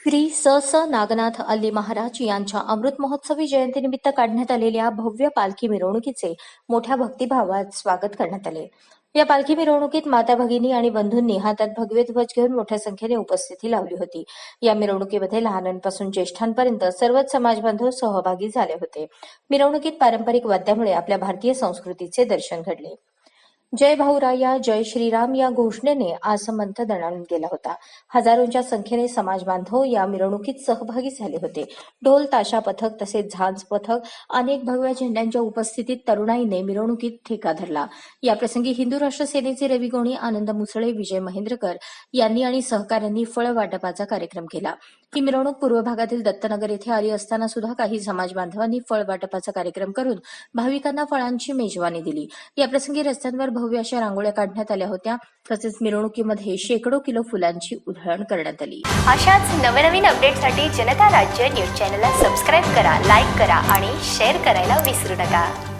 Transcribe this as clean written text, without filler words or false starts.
श्री स नागनाथ अल्ली महाराज यांच्या अमृत महोत्सवी जयंतीनिमित्त काढण्यात आलेल्या भव्य पालखी मिरवणुकीचे मोठ्या भक्तिभावात स्वागत करण्यात आले. या पालखी मिरवणुकीत माता भगिनी आणि बंधूंनी हातात भगवे ध्वज घेऊन मोठ्या संख्येने उपस्थिती लावली होती. या मिरवणुकीमध्ये लहानांपासून ज्येष्ठांपर्यंत सर्वच समाजबांधव सहभागी झाले होते. मिरवणुकीत पारंपरिक वाद्यामुळे आपल्या भारतीय संस्कृतीचे दर्शन घडले. जय भाऊराया जय श्रीराम या घोषणेने आसमंत दणाणून गेला होता. हजारोंच्या संख्येने समाज बांधव या मिरवणुकीत सहभागी झाले होते. ढोल ताशा पथक तसेच झांज पथक अनेक भगव्या झेंड्यांच्या उपस्थितीत तरुणाईने मिरवणुकीत ठेका धरला. या प्रसंगी हिंदू राष्ट्र सेनेचे रवी गोणी, आनंद मुसळे, विजय महेंद्रकर यांनी आणि सहकाऱ्यांनी फळ वाटपाचा कार्यक्रम केला. ही मिरवणूक पूर्व भागातील दत्तनगर येथे आली असताना सुद्धा काही समाज बांधवांनी फळ वाटपाचा कार्यक्रम करून भाविकांना फळांची मेजवानी दिली. या प्रसंगी रस्त्यांवर भव्य अशा रांगोळ्या काढण्यात आल्या होत्या. तसेच मिरवणुकीमध्ये शेकडो किलो फुलांची उधळण करण्यात आली. अशाच नवनवीन अपडेटसाठी जनता राज्य न्यूज चॅनलला सबस्क्राईब करा, लाईक करा आणि शेअर करायला विसरू नका.